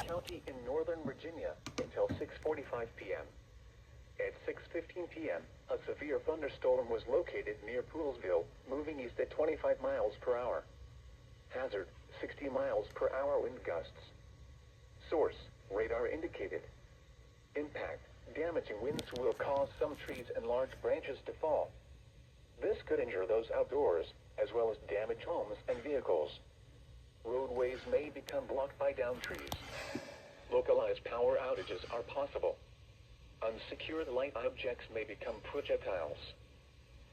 County in northern Virginia until 6:45 p.m. At 6:15 p.m., a severe thunderstorm was located near Poolsville, moving east at 25 miles per hour. Hazard, 60 miles per hour wind gusts. Source, radar indicated. Impact, damaging winds will cause some trees and large branches to fall. This could injure those outdoors, as well as damage homes and vehicles. Roadways may become blocked by downed trees. Localized power outages are possible. Unsecured light objects may become projectiles.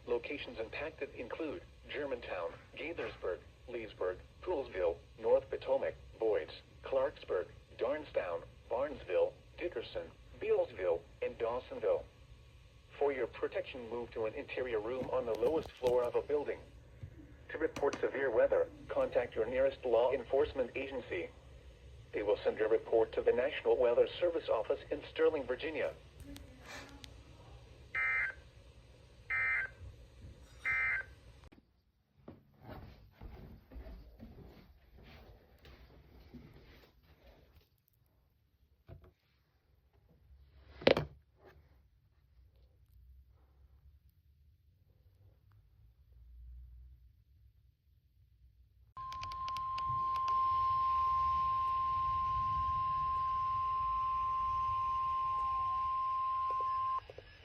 Locations impacted include Germantown, Gaithersburg, Leesburg, Poolsville, North Potomac, Boyds, Clarksburg, Darnestown, Barnesville, Dickerson, Bealsville, and Dawsonville. For your protection, move to an interior room on the lowest floor of a building. To report severe weather, contact your nearest law enforcement agency. They will send your report to the National Weather Service office in Sterling, Virginia.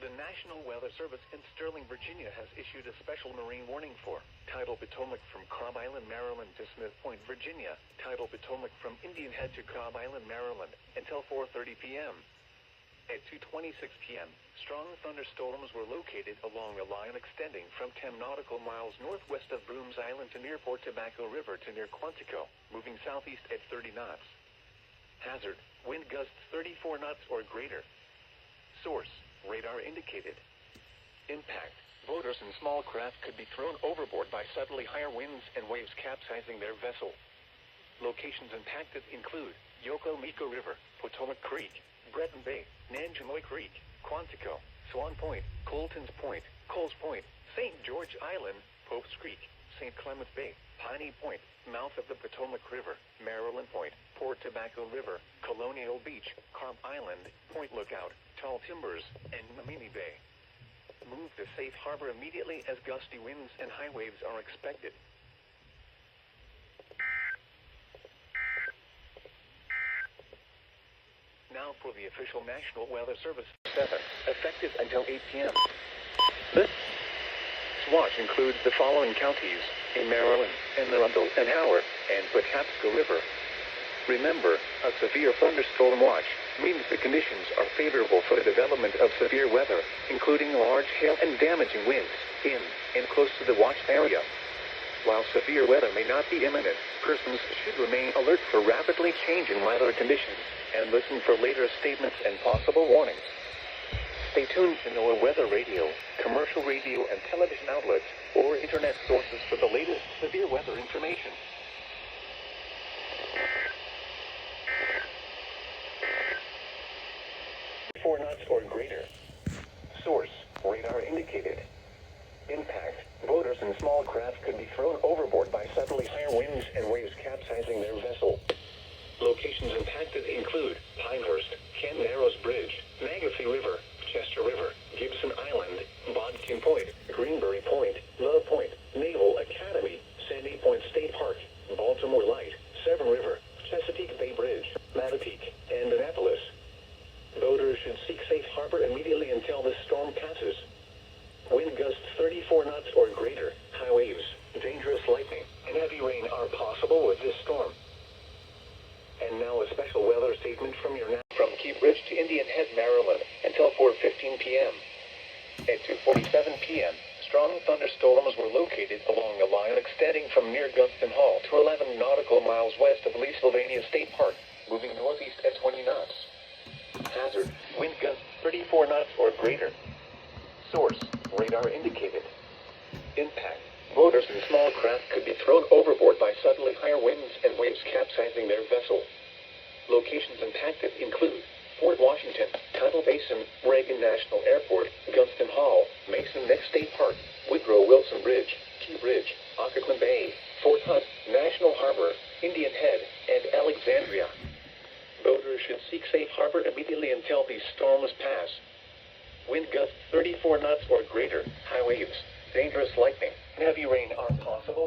The National Weather Service in Sterling, Virginia has issued a special marine warning for tidal Potomac from Cobb Island, Maryland to Smith Point, Virginia, tidal Potomac from Indian Head to Cobb Island, Maryland, until 4:30 p.m. At 2:26 p.m., strong thunderstorms were located along a line extending from 10 nautical miles northwest of Brooms Island to near Port Tobacco River to near Quantico, moving southeast at 30 knots. Hazard, wind gusts 34 knots or greater. Source, radar indicated. Impact, boaters and small craft could be thrown overboard by suddenly higher winds and waves capsizing their vessel. Locations impacted include Yokomico River, Potomac Creek, Breton Bay, Nanjemoy Creek, Quantico, Swan Point, Colton's Point, Coles Point, St. George Island, Pope's Creek, St. Clement Bay, Piney Point, mouth of the Potomac River, Maryland Point, Port Tobacco River, Colonial Beach, Cobb Island, Point Lookout, Tall Timbers, and Mamini Bay. Move to safe harbor immediately as gusty winds and high waves are expected. Now for the official National Weather Service 7, effective until 8 p.m. This watch includes the following counties in Maryland, and Arundel and Howard, and Patapsco River. Remember, a severe thunderstorm watch means the conditions are favorable for the development of severe weather, including large hail and damaging winds, in and close to the watch area. While severe weather may not be imminent, persons should remain alert for rapidly changing weather conditions, and listen for later statements and possible warnings. Stay tuned to our weather radio, commercial radio and television outlets, or internet sources for the latest severe weather information. Four knots or greater. Source, radar indicated. Impact, boaters and small craft could be thrown overboard by suddenly higher winds and waves capsizing their vessel. Locations impacted include Pinehurst, Ken Narrows Bridge, Magafee River, Chester River, Gibson Island, Bodkin Point, Greenberry Point, Love Point, Naval Academy, Sandy Point State Park, Baltimore Light, Severn River, Chesapeake Bay Bridge, Mattapique, and Annapolis. Boaters should seek safe harbor immediately until this storm passes. Wind gusts 34 knots or greater, high waves, dangerous lightning, and heavy rain are possible with this storm. And now a special weather statement from Key Bridge to Indian Head, Maryland, until 4:15 p.m. At 2:47 p.m., strong thunderstorms were located along a line extending from near Gunston Hall to 11 nautical miles west of Leesylvania State Park, moving northeast at 20 knots. Hazard, wind gusts 34 knots or greater. Source, radar indicated. Impact, boaters and small craft could be thrown overboard by suddenly higher winds and waves capsizing their vessel. Locations impacted include Fort Washington, Tuttle Basin, Reagan National Airport, Gunston Hall, Mason Neck State Park, Woodrow Wilson Bridge, Key Bridge, Occoquan Bay, Fort Hunt, National Harbor, Indian Head, and Alexandria. Boat safe harbor immediately until these storms pass. Wind gusts 34 knots or greater, high waves, dangerous lightning, and heavy rain are possible.